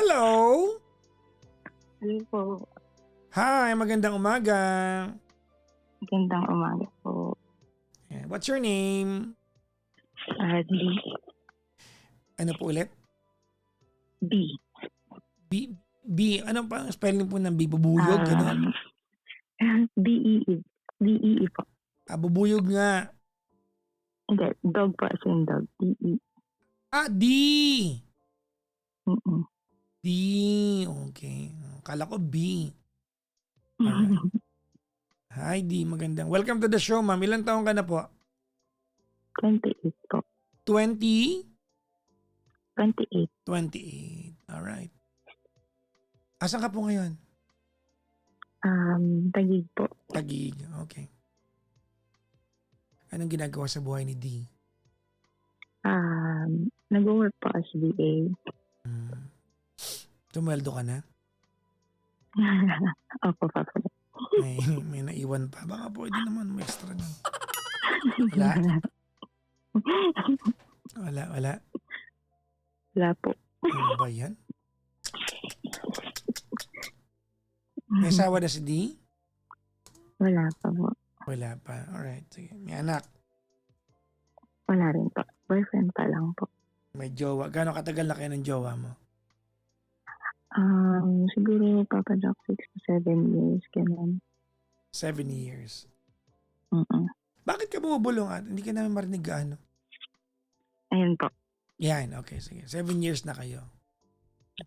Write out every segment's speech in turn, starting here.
Hello! Hello po. Hi, magandang umaga. Magandang umaga po. What's your name? D. Ano po ulit? B. B. Ano pa ang spelling po ng B? Bubuyog, gano'n? D-E-E. D-E-E po. Bubuyog nga. Hindi, dog po as in dog. D-E. D! Mm-mm. D. Okay. Kala ko B. Alright. Hi D, magandang. Welcome to the show, ma'am. Ilang taon ka na po? 28 po. 20? 28. 28. Alright. Asan ka po ngayon? Taguig po. Taguig. Okay. Anong ginagawa sa buhay ni D? Nag-work po as VA. Tumweldo ka na? Opo, papa. May naiwan pa. Baka pwede naman may extra na. Wala? Wala. Wala po. Ano ba yan? May asawa na si D? Wala pa po. Wala pa. Alright. Sige. May anak? Wala rin po. Boyfriend pa lang po. May jowa. Gano'ng katagal na kayo ng jowa mo? Siguro Papa Jack 6 to 7 years. Ganun. 7 years. Bakit ka bumubulong at hindi ka namin marinig gaano? Ayun po. Yan. Okay. Sige. 7 years na kayo.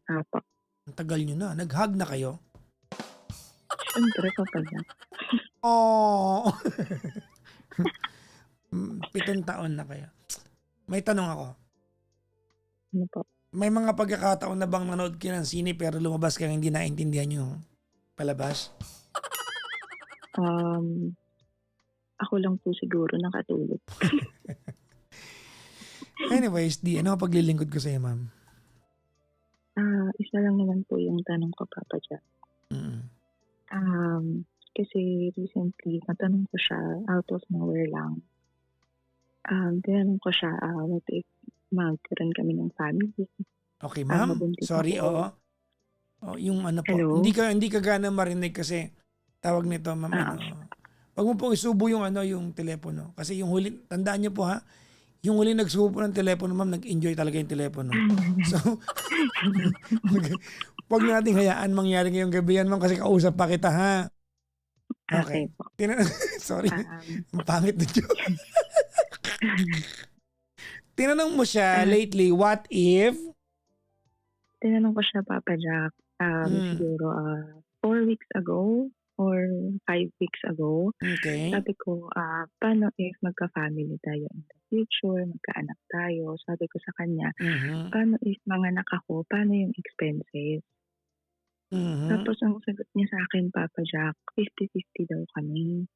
Apo. Ang tagal nyo na. Nag-hug na kayo? Siyempre, Papa Jack. Oh. 7 taon na kayo. May tanong ako. Ano po? May mga pagkakataon na bang nanood kayo ng sine pero lumabas kayo hindi naintindihan yung palabas? Ako lang po siguro nakatulog. Anyways, di, ano ang paglilingkod ko sa iyo, ma'am? Isa lang naman po yung tanong ko, Papa Jack. Kasi recently, natanong ko siya out of nowhere lang. Tinanong ko siya, what if magkaroon kami ng family? Okay, ma'am. Sorry, oo. Yung ano po. Hello? Hindi ka gana marinig kasi tawag nito, ma'am. Wag mo pong isubo yung yung telepono. Kasi yung huli, tandaan niyo po ha, yung huli nagsubo po ng telepono, ma'am, nag-enjoy talaga yung telepono. So, wag nating hayaan mangyari ngayong gabi yan, ma'am, kasi kausap pa kita, ha? Okay. Sorry. Ang pangit na joke. Tinanong mo siya lately, what if? Tinanong ko siya, Papa Jack, siguro 4 weeks ago or 5 weeks ago. Okay. Sabi ko, paano if magka-family tayo in the future, magkaanak tayo? Sabi ko sa kanya, paano if manganak ako, paano yung expenses? Tapos ang sagot niya sa akin, Papa Jack, 50-50 daw kami.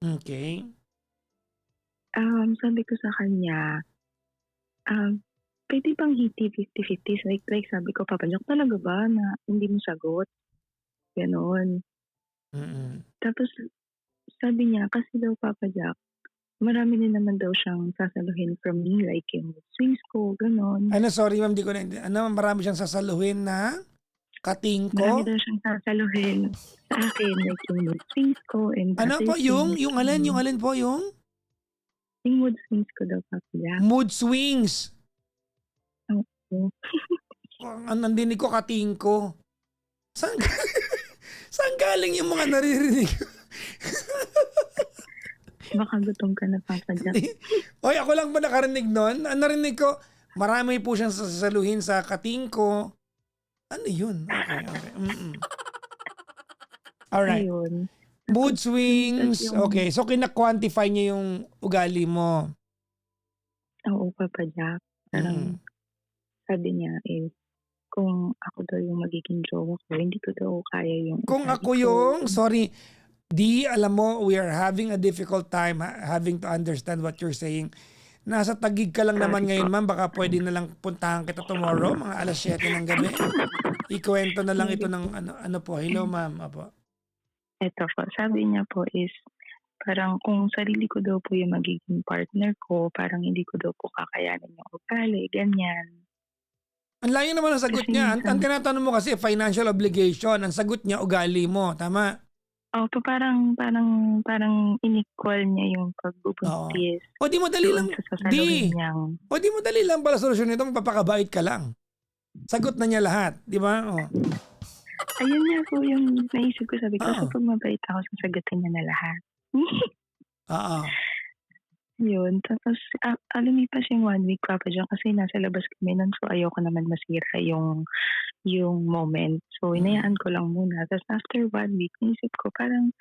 Okay. Sabi ko sa kanya, pwede bang hindi 50-50? Like sabi ko, Papa Jack, talaga ba na hindi mo sagot? Ganon. Tapos sabi niya, kasi daw Papa Jack, marami din naman daw siyang sasaluhin from me, like yung swings ko, ganon. Sorry ma'am, di ko na, marami siyang sasaluhin na kating ko? Marami daw siyang sasaluhin sa akin, like yung swings ko. And ano po yung alin po yung? Yung mood swings ko daw, Papa Jack. Mood swings? Oo. Ang nandinig ko, kating ko. Saan galing yung mga naririnig? Baka gutom ka na, Papa Jack. Oy, ako lang ba nakarinig nun? Ang narinig ko, marami po siyang sasaluhin sa kating ko. Ano yun? Okay. Alright. Ayun. Mood swings. Okay. So, kina-quantify niya yung ugali mo. Oo, Papa Jack. Parang sabi niya kung ako daw yung magiging jowa ko, hindi ko daw kaya yung... Kung ako yung, sorry, Di, alam mo, we are having a difficult time having to understand what you're saying. Nasa Taguig ka lang naman ngayon, ma'am. Baka pwede na lang puntahan kita tomorrow, mga alas 7 ng gabi. Ikwento na lang ito ng ano po. Hello, ma'am. Apo. Ito po, sabi niya po is, parang kung sarili ko daw po yung magiging partner ko, parang hindi ko daw po kakayanin yung ugali, ganyan. Ang layo naman ang sagot Kasi niya. Ang minsan, tinatanong mo kasi financial obligation. Ang sagot niya ugali mo. Tama? parang in-equal niya yung Oo. pagbubuntis O di madali doon lang. sa sasaluhin Di. niyang O di madali lang pala solusyon nito. Magpapakabait ka lang. Sagot na niya lahat. Di ba? O. ayun nga po yung naisip ko, sabi ko, Oo. kapag mabait ako, sasagutin niya na lahat. Oo. Yun, tapos lumipas yung 1 week Papa Jack kasi nasa labas kami nun, so ayoko naman masira yung moment. So Mm. hinayaan ko lang muna. Tapos after 1 week, naisip ko parang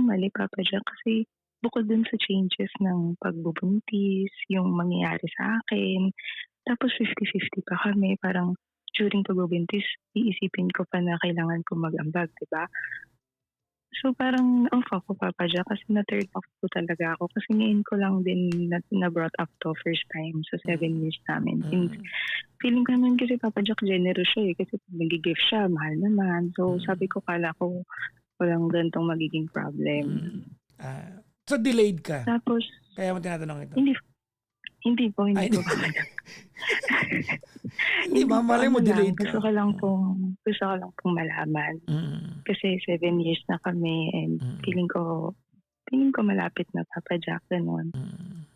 mali Papa Jack kasi bukod dun sa changes ng pagbubuntis, yung mangyayari sa akin, tapos 50-50 pa kami, parang during pagbubuntis, iisipin ko pa na kailangan ko mag-ambag, 'di ba? So parang off ako Papa Jack kasi na-turn off ko talaga ako kasi ngayon ko lang din na-brought up 'to first time sa 7 years namin. And Mm. feeling ko naman kasi Papa Jack generous siya, kasi 'pag naggi-gift siya mahal naman. So Mm. sabi ko akala ko walang ganitong magiging problem. Mm. So delayed ka. Tapos Kaya mo tinatanong ito. hindi hindi po, hindi Ay, po Papa Jack. hindi Hindi ba? po, Malay mo ano lang, delayed ka. gusto ko lang pong malaman. Mm. Kasi 7 years na kami and Mm. feeling ko malapit na Papa Jack, gano'n. Mm.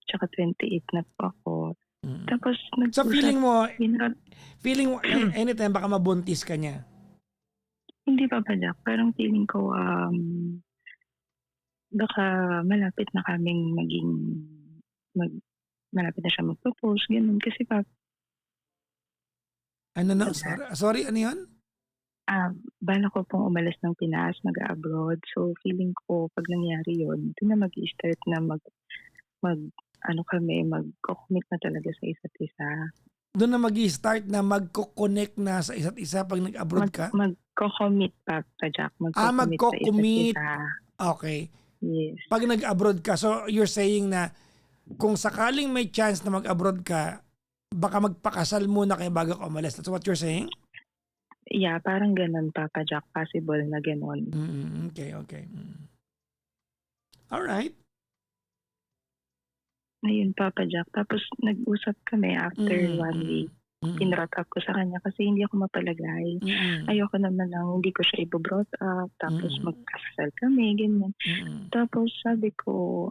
Tsaka 28 na po ako. Mm. Tapos So nag-usap, feeling mo anytime baka mabuntis ka niya. hindi Papa Jack, parang feeling ko, baka malapit na kaming mag malapit na siya mag-propose, gano'n. Kasi Ano no? Papa, Sorry, ano yun? balak ko pong umalis ng Pinas, mag-a-abroad. So feeling ko 'pag nangyari 'yun, do'n na mag-i-start na mag-ano kami, magko-commit na talaga sa isa't isa. Doon na mag-i-start na magko-connect na sa isa't isa pag nag-abroad ka? Magko-commit Papa Jack, magko-commit sa isa't Magko-commit. isa. Okay. Yes. Pag nag-abroad ka, so you're saying na kung sakaling may chance na mag-abroad ka, baka magpakasal muna kayo bago ka umalis. That's what you're saying? Yeah, parang gano'n Papa Jack, possible na gano'n. Okay, okay. Alright. Ayun Papa Jack, tapos nag-usap kami after 1 week. Pinrot up ko sa kanya kasi hindi ako mapalagay. Ayoko naman ng hindi ko siya ibo-brought up, tapos magkasal kami, ganyan. Tapos sabi ko,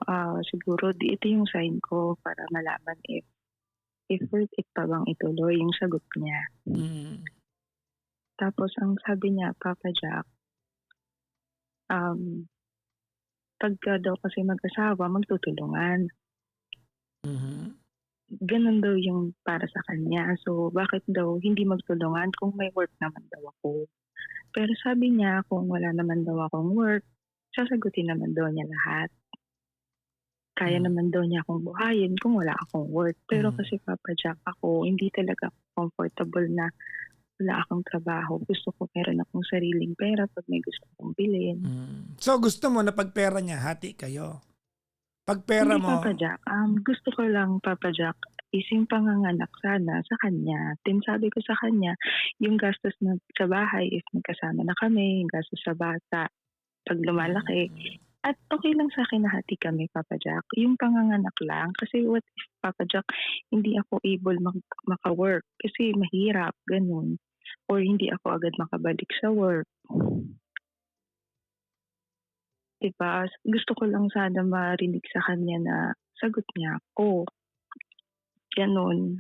siguro ito yung sign ko para malaman if worth it pa bang ituloy, yung sagot niya. Tapos ang sabi niya, Papa Jack, pagka daw kasi mag-asawa, magtutulungan. Ganun daw yung para sa kanya. So, bakit daw hindi magtulungan kung may work naman daw ako? Pero sabi niya, kung wala naman daw akong work, sasagutin naman daw niya lahat. Kaya naman daw niya akong buhayin kung wala akong work. Pero kasi Papa Jack, ako, hindi talaga comfortable na wala akong trabaho. Gusto ko meron akong sariling pera pag may gusto kong bilhin. So, gusto mo na pag pera niya, hati kayo? Pag pera Hindi mo... Papa Jack, gusto ko lang Papa Jack is yung panganganak sana sa kanya. Then sabi ko sa kanya, yung gastos na sa bahay if magkasama na kami, yung gastos sa bata pag lumalaki. At okay lang sa akin na hati kami Papa Jack. Yung panganganak lang kasi what if Papa Jack hindi ako able maka-work kasi mahirap, ganun. Or hindi ako agad makabalik sa work. Diba? Gusto ko lang sana marinig sa kanya na sagot niya ako. Ganon.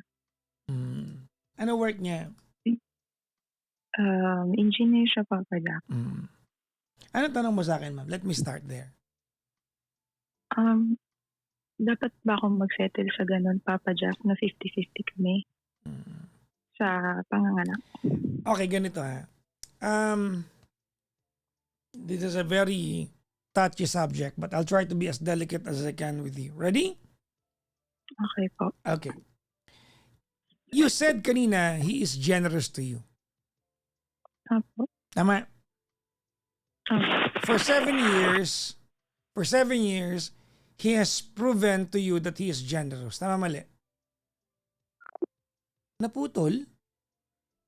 Ano work niya? Engineer siya Papa Jack. Ano tanong mo sa akin, ma'am? Let me start there. Dapat ba akong mag-settle sa ganon Papa Jack na 50-50 kami sa panganganak? Okay, ganito ha. This is a very touchy subject, but I'll try to be as delicate as I can with you. Ready? Okay po. Okay. You said kanina, he is generous to you. Apo. Tama? Apo. For 7 years, he has proven to you that he is generous. Tama, mali? Naputol?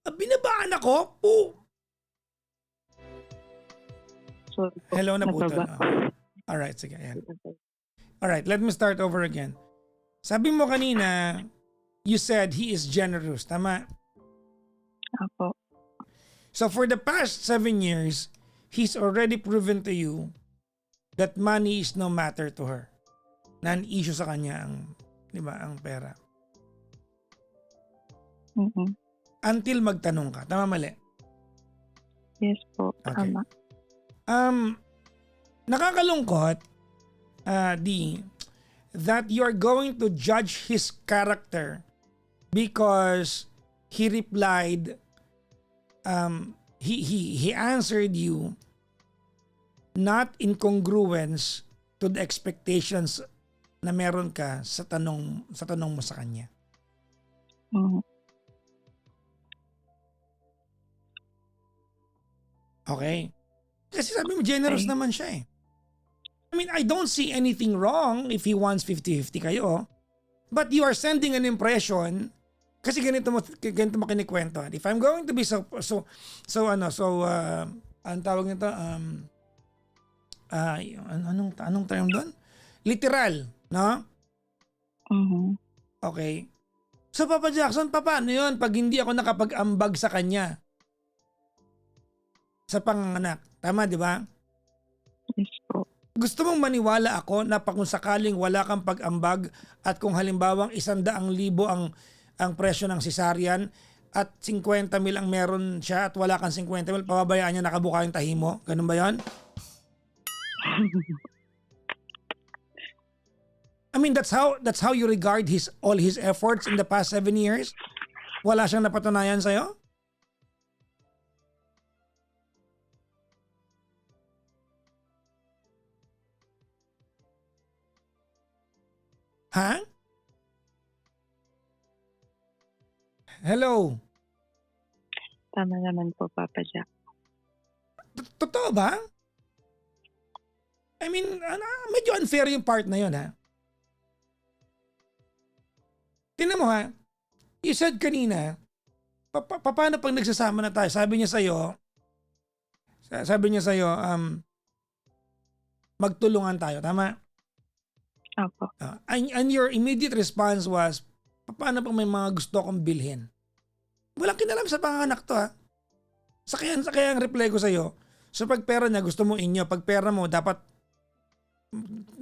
Binabaan ako? Sorry po. Hello, naputol. Nababa. Alright, sige. Ayan. Alright, let me start over again. Sabi mo kanina, you said he is generous. Tama? Opo. So for the past 7 years, he's already proven to you that money is no matter to her. Na ang issue sa kanya ang, di ba, ang pera. Mm-mm. Until magtanong ka. Tama, mali? Yes po, Okay. tama. Nakakalungkot, D, that you're going to judge his character because he replied, he answered you not in congruence to the expectations na meron ka sa tanong mo sa kanya. Mhm. Okay? Kasi sabi mo, generous Okay. naman siya eh. I mean, I don't see anything wrong if he wants 50-50 kayo. But you are sending an impression kasi ganito mo kinikwento. If I'm going to be ang tawag nito, anong term doon? Literal, no? Mhm. Okay. So Papa Jackson, paano yun pag hindi ako nakapag-ambag sa kanya? Sa panganganak. Tama, di ba? Yes po. Gusto mong maniwala ako na kung sakaling wala kang pag-ambag at kung halimbawang 100,000 ang presyo ng cesarean at 50,000 ang meron siya at wala kang 50,000, pababayaan niya nakabuka yung tahi mo? Ganun ba yun? I mean, that's how you regard all his efforts in the past 7 years? Wala siyang napatunayan sa'yo? Ha? Hello? Tama naman po, Papa Jack. Totoo ba? I mean, medyo unfair yung part na yun, ha? Tingnan mo, ha? You said kanina, paano pag nagsasama na tayo? Sabi niya sa'yo, magtulungan tayo, tama? Opo. And your immediate response was, paano pag may mga gusto akong bilhin? Walang kinalam sa panganak to, ha? Kaya ang reply ko sa'yo, so pag pera niya, gusto mo inyo. Pag pera mo, dapat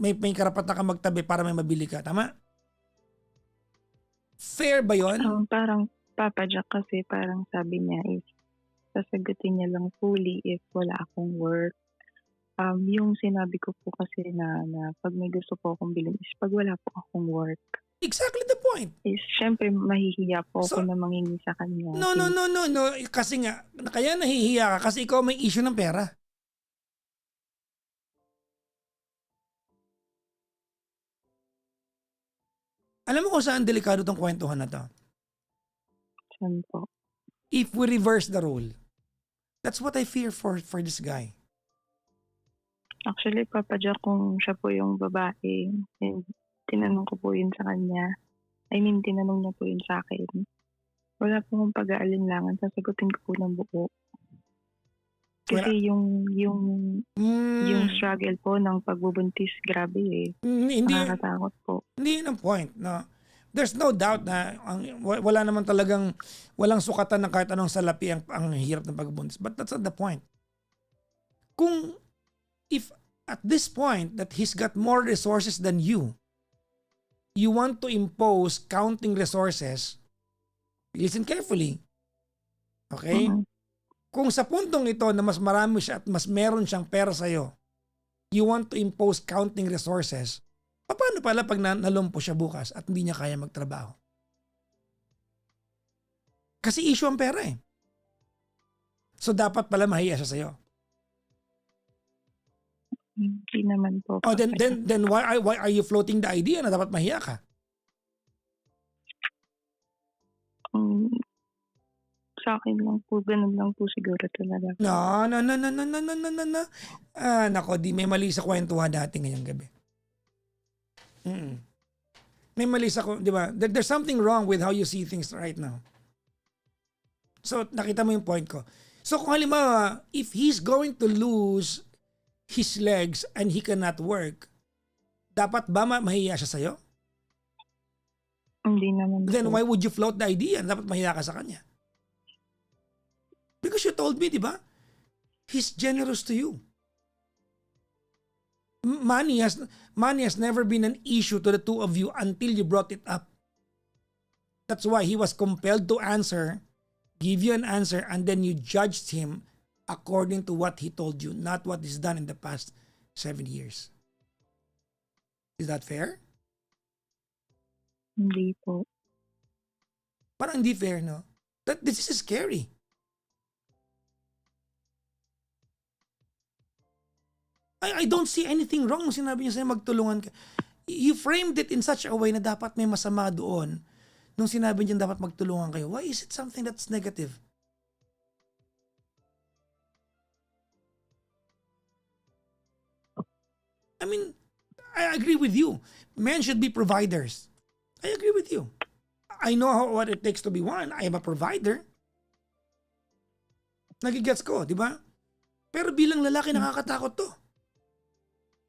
may karapatan ka magtabi para may mabili ka. Tama? Fair ba yun? Parang Papa Jack kasi parang sabi niya is sasagutin niya lang fully if wala akong work. Yung sinabi ko po kasi na pag may gusto po akong bilhin is pag wala po akong work. Exactly the point. Is syempre mahihiya po So, ako na mangingi sa kanya. No. Kasi nga, kaya nahihiya ka kasi ikaw may issue ng pera. Alam mo kung saan delikado tong kwentuhan na to? Saan po? If we reverse the role, that's what I fear for this guy. Actually, Papa Jack, kung siya po yung babae, and tinanong ko po yun sa kanya. I mean, tinanong niya po yun sa akin. Wala po akong pag-aalinlangan. Sasagutin ko po ng buo. Kasi yung struggle po ng pagbubuntis, grabe eh. Hindi, Nakakatakot po. hindi yun ang point. No? There's no doubt na wala naman talagang, walang sukatan ng kahit anong salapi ang hirap ng pagbubuntis. But that's not the point. If at this point that he's got more resources than you want to impose counting resources, listen carefully. Okay? Mhm. Kung sa puntong ito na mas marami siya at mas meron siyang pera sa'yo, you want to impose counting resources, paano pala pag nalumpo siya bukas at hindi niya kaya magtrabaho? Kasi issue ang pera eh. So dapat pala mahiya siya sa'yo. Hindi naman po. Oh, then why are you floating the idea na dapat mahiya ka? Sa akin lang po, ganun lang po siguro talaga. No. Nako, di may mali sa kwentuhan natin ngayong gabi. May mali sa, di ba? There's something wrong with how you see things right now. So, nakita mo yung point ko. So, kung halimbawa, if he's going to lose his legs and he cannot work, dapat ba mahiya siya sa'yo? Hindi naman Then po. why would you float the idea na dapat mahiya ka sa kanya? Because you told me, di ba? He's generous to you. Money has never been an issue to the two of you until you brought it up. That's why he was compelled to answer, give you an answer, and then you judged him according to what he told you, not what is done in the past 7 years. Is that fair? Hindi po. Parang hindi fair, no? This is scary. I don't see anything wrong nung sinabi niya sa'yo magtulungan ka. You framed it in such a way na dapat may masama doon nung sinabi niya dapat magtulungan kayo. Why is it something that's negative? I mean, I agree with you. Men should be providers. I agree with you. I know what it takes to be one. I am a provider. Nagigets ko, di ba? Pero bilang lalaki, nakakatakot to.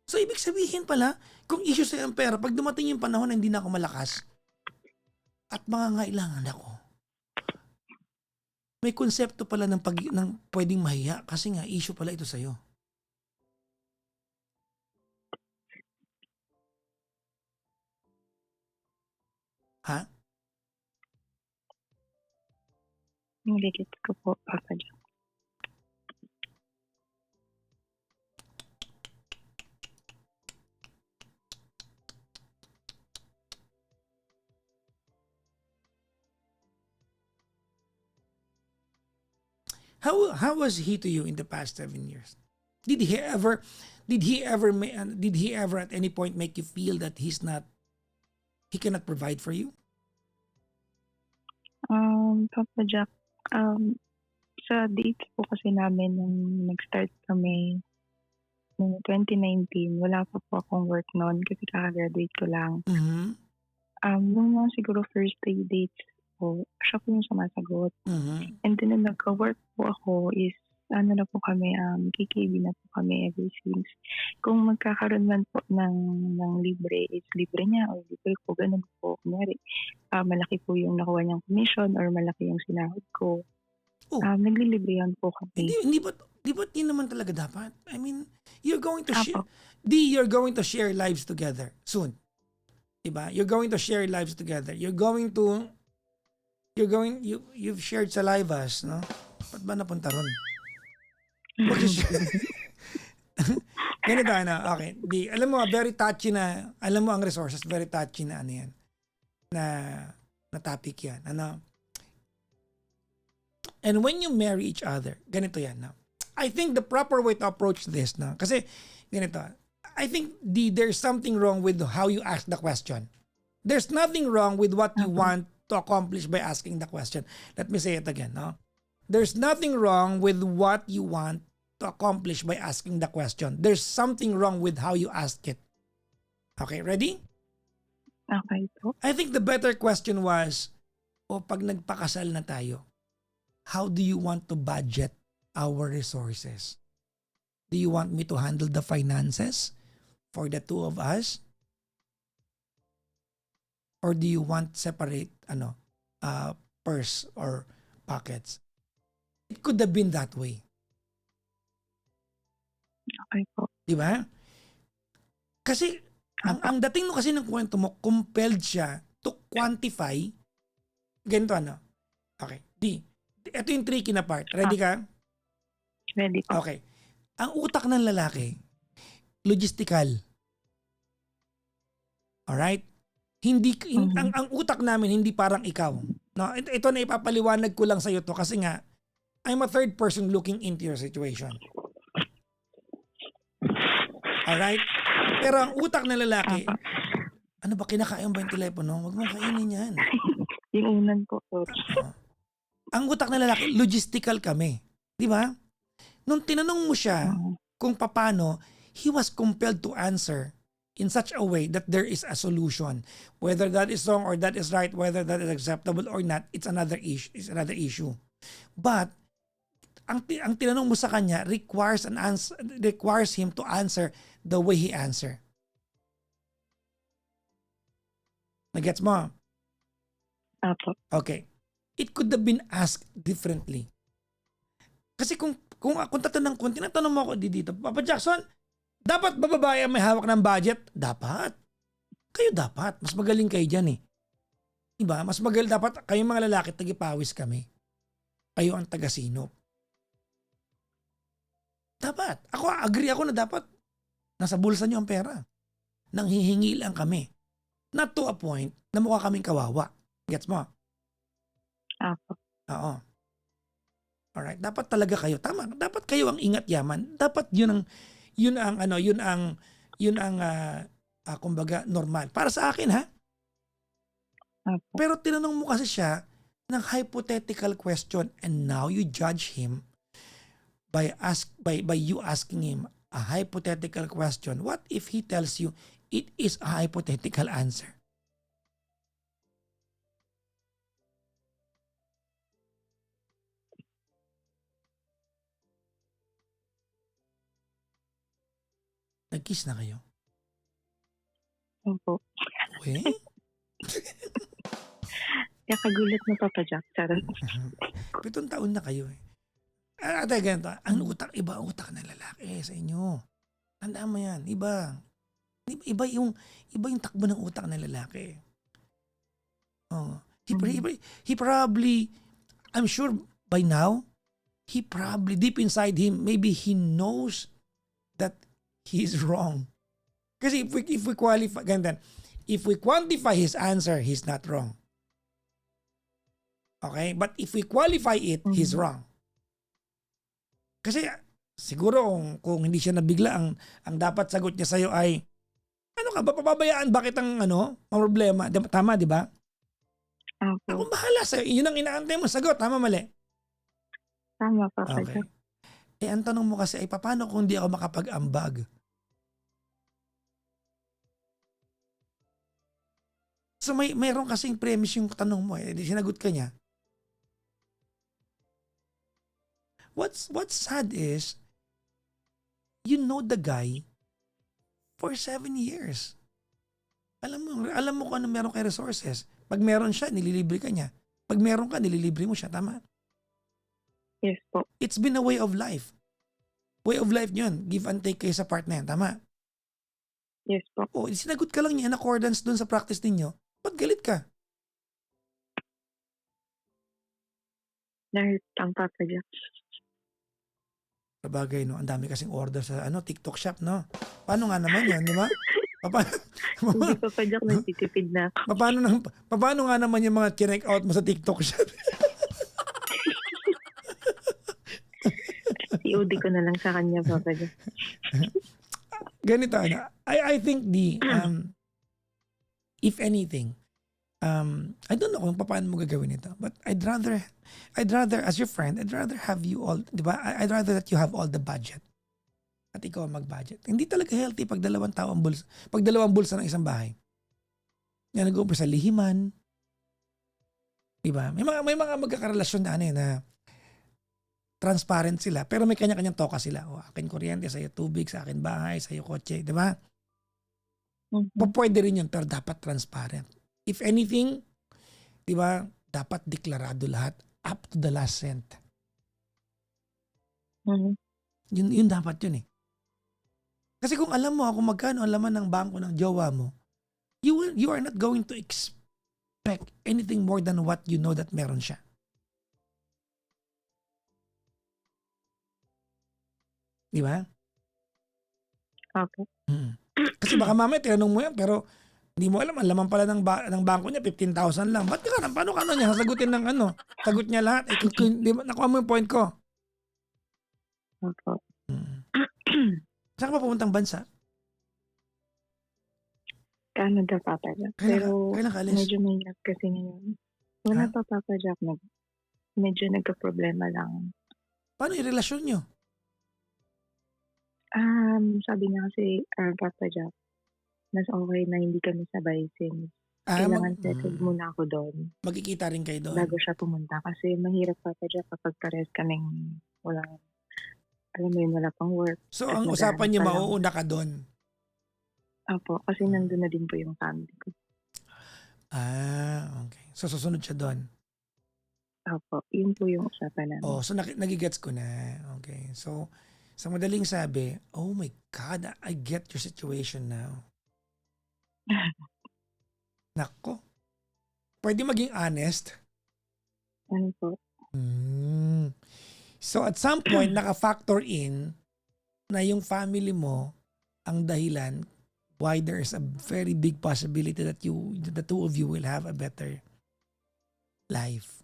So, ibig sabihin pala, kung issue sa ang pera, pag dumating yung panahon na hindi na ako malakas at mangangailangan ako, may konsepto pala ng pwedeng mahiya kasi nga issue pala ito sa'yo. Ha? Nagigit ko po, Papa Jack. How was he to you in the past 7 years? Did he ever at any point make you feel that he cannot provide for you? Papa Jack, sa dates po kasi namin nung nag-start kami noong 2019, wala pa po akong work noon kasi kaka-graduate ko lang. Mhm. Nung mga siguro first day dates po, siya po yung sumasagot. Mhm. And then nung nagka-work po ako is ano na po kami, KKB na po kami ever since. Kung magkakaroon man po ng libre, is libre niya o libre ko, ganun po. Kunyari, malaki po yung nakuha niyang commission or malaki yung sinahod ko. Oh. Naglilibrihan po kami. Hindi ba yun naman talaga dapat? I mean, you're going to Apo. you're going to share lives together soon. Diba? You're going to share lives together. You've shared salivas, no? Ba't ba napunta ron? Ganito, okay. Alam mo, very touchy na, alam mo ang resources, very touchy na ano yan, na topic yan. Ano? And when you marry each other, ganito yan. No? I think the proper way to approach this, no? Kasi, ganito, I think there's something wrong with how you ask the question. There's nothing wrong with what you want to accomplish by asking the question. Let me say it again, no? There's nothing wrong with what you want to accomplish by asking the question. There's something wrong with how you ask it. Okay, ready? Okay po. I think the better question was, pag nagpakasal na tayo, how do you want to budget our resources? Do you want me to handle the finances for the two of us? Or do you want separate purse or pockets? It could have been that way. Okay po. Di ba? Kasi, ang dating kasi ng kwento mo, compelled siya to quantify. Ganito Okay. Ito yung tricky na part. Ready ka? Ready po. Okay. Ang utak ng lalaki, logistical. Alright? Ang utak namin hindi parang ikaw. No, ito na ipapaliwanag ko lang sa iyo to kasi nga I'm a third person looking into your situation. Alright? Pero ang utak ng lalaki, ano ba, kinakain ba yung telepono? Huwag mong kainin yan. Yung unan po. Ang utak ng lalaki, logistical kami. Di ba? Nung tinanong mo siya kung paano, he was compelled to answer in such a way that there is a solution. Whether that is wrong or that is right, whether that is acceptable or not, it's another issue. But ang tinanong mo sa kanya requires him to answer the way he answer. Nagets mo? Opo. Okay. It could have been asked differently. Kasi kung tinatanong mo ako dito, Papa Jackson, dapat ba babae ang may hawak ng budget? Dapat. Kayo dapat. Mas magaling kayo dyan eh. Diba? Mas magaling dapat kayong mga lalaki tagipawis kami. Kayo ang tagasinop. Dapat. Agree ako na dapat nasa bulsa nyo ang pera. Nanghihingi lang kami. Not to a point na mukha kaming kawawa. Gets mo? Opo. Oo. Alright, dapat talaga kayo. Tama, dapat kayo ang ingat yaman. Dapat yun ang kumbaga normal. Para sa akin ha. Opo. Pero tinanong mo kasi siya ng hypothetical question and now you judge him by you asking him a hypothetical question. What if he tells you it is a hypothetical answer? Nag-kiss na kayo? Opo. Uy? Kakagulat na Papa Jack. Charot. 7 taon na kayo eh. Ate, ganito. Iba ang utak ng lalaki sa inyo. Tandaan mo yan. Iba. Iba yung takbo ng utak ng lalaki. Oh. He probably, I'm sure by now, he probably deep inside him, maybe he knows that he's wrong. Kasi if we qualify, ganyan, if we quantify his answer, he's not wrong. Okay? But if we qualify it, he's wrong. Kasi siguro kung hindi siya nabigla, ang dapat sagot niya sa'yo ay, ano ka ba, papabayaan bakit ang problema? Tama, di ba? Opo. Akong bahala sa'yo. Yun ang inaantay mo. Sagot, tama, mali? Tama Papa Okay. Jack. Ang tanong mo kasi ay, paano kung hindi ako makapag-ambag? So mayroon kasing premise yung tanong mo eh. Sinagot ka niya. What's sad is, you know the guy for 7 years. Alam mo kung ano meron kay resources. Pag meron siya, nililibre ka niya. Pag meron ka, nililibre mo siya. Tama? Yes po. It's been a way of life. Way of life niyo yun. Give and take kayo sa part na yan. Tama? Yes po. Sinagot ka lang niya in accordance dun sa practice ninyo. Ba't galit ka? Dahil ang Papa Jack. Sabagay, no? Ang dami kasing order sa TikTok shop, no? Paano nga naman yan, di ba? Hindi Papa Jack, nagtitipid na ako. Paano nga naman yung mga check out mo sa TikTok shop? COD ko na lang sa kanya Papa Jack. Ganito, I think if anything, I don't know kung paano mo gagawin ito, but I'd rather as your friend, I'd rather have you all, di ba? I'd rather that you have all the budget at ikaw ang mag-budget. Hindi talaga healthy pag dalawang bulsa ng isang bahay. Yan, nag-uumpisa sa lihiman. Di ba? May mga magkakarelasyon na na transparent sila, pero may kanya-kanyang toka sila. Akin kuryente, sa'yo tubig, sa akin bahay, sa'yo kotse, di ba? Pwede rin yun, pero dapat transparent. If anything, di ba, dapat deklarado lahat up to the last cent. Yun dapat yun eh. Kasi kung alam mo kung magkano ang laman ng bangko ng jowa mo, you are not going to expect anything more than what you know that meron siya. Di ba? Okay. Kasi baka mamaya tinanong mo yan pero hindi mo alam, ang laman pala ng bangko niya 15,000 lang. Ba't ka paano ka niya sasagutin ng sagot niya lahat? Di ba, nakuha mo yung point ko? Opo. Saan ka pa pupuntang bansa? Canada Papa Jack. Pero kailan ka alis? medyo mahirap kasi ngayon. Wala pa Papa Jack. Medyo nagka-problema lang. Paano yung relasyon nyo? Sabi niya kasi, Papa Jack, mas okay na hindi kami sabay since kailangan settled muna ako doon. Magkikita rin kayo doon? Bago siya pumunta. Kasi mahirap Papa Jack kapag pares kaming walang, alam mo yun, wala pang work. So ang usapan niyo, mauuna ka doon? Apo, kasi nandun na din po yung family ko. Okay. So susunod siya doon. Opo, yun po yung usapan namin. Oh, so nagigets ko na. Okay. So sa madaling sabi, oh my God, I get your situation now. Nako. Pwede maging honest. Ano po? So at some point, naka-factor in na yung family mo ang dahilan why there's a very big possibility that the two of you will have a better life.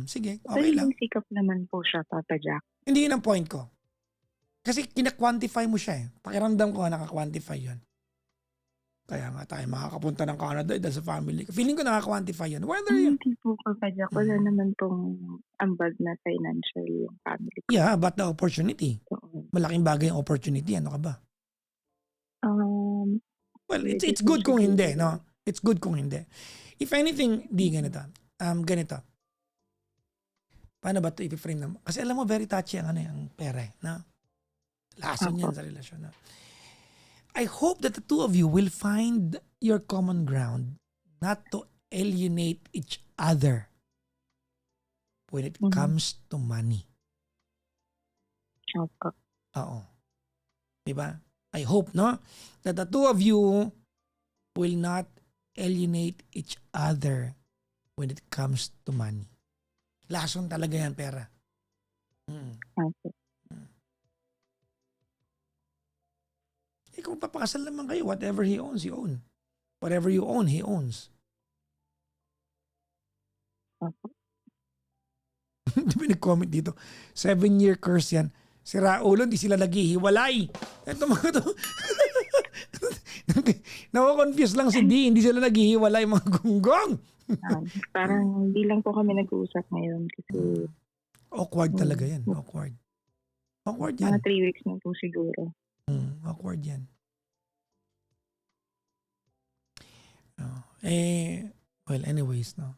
Sige, okay lang. Yung sikap naman po siya, Papa Jack. Hindi yun ang point ko. Kasi kina-quantify mo siya eh. Pakiramdam ko naka-quantify yun. Kaya nga tayo makakapunta ng Canada dahil sa family. Feeling ko naka-quantify yun. Whether yun. Hindi po, Papa Jack. Wala naman pong ambag na financial yung family ko. Yeah, but the opportunity. So, Malaking bagay ang opportunity. Ano ka ba? Well, Pwede it's po good kung siguro. hindi, no? It's good kung hindi. If anything, di ganito. Ganito. Paano ba ito i-frame naman? Kasi alam mo, very touchy ang pera eh, no? Lason yan sa relasyon, no? I hope that the two of you will find your common ground not to alienate each other when it comes to money. Opo. Oo. Diba? I hope, no? That the two of you will not alienate each other when it comes to money. Lason talaga yan, pera. Opo. Eh kung papakasal naman kayo, whatever he owns, he owns. Whatever you own, he owns. Opo. Di ba nag-comment dito? 7-year curse yan. Si Raulo, di sila naghihiwalay. Ito mga to. Nako-confuse lang si D, hindi sila naghihiwalay mga gunggong. Parang hindi lang po kami nag-uusap ngayon kasi Awkward talaga yan. Awkward. Awkward yan. mga 3 weeks na po siguro. Awkward yan. Well, anyways, no.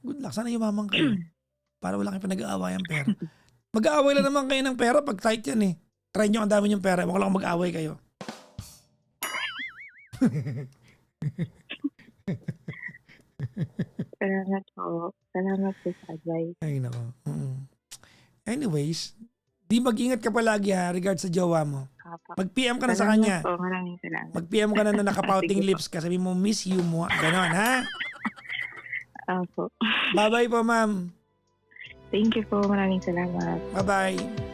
Good luck. Sana yumaman kayo. Para wala kayong pinag-aawayan pera. Mag-aaway lang naman kayo ng pera pag tight yan eh. Try nyo ang dami yung pera. Huwag lang mag-aaway kayo. Salamat po. Salamat po sa advice. Ay, nako. Anyways, di mag-ingat ka palagi ha, regards sa jowa mo. Opo. Mag-PM ka na sa Salamat kanya. po. Maraming salamat. Mag-PM ka na nakapouting lips ka. Sabi mo, miss you mo. Ganon, ha? Opo. Bye-bye po, ma'am. Thank you po. Maraming salamat. Bye-bye.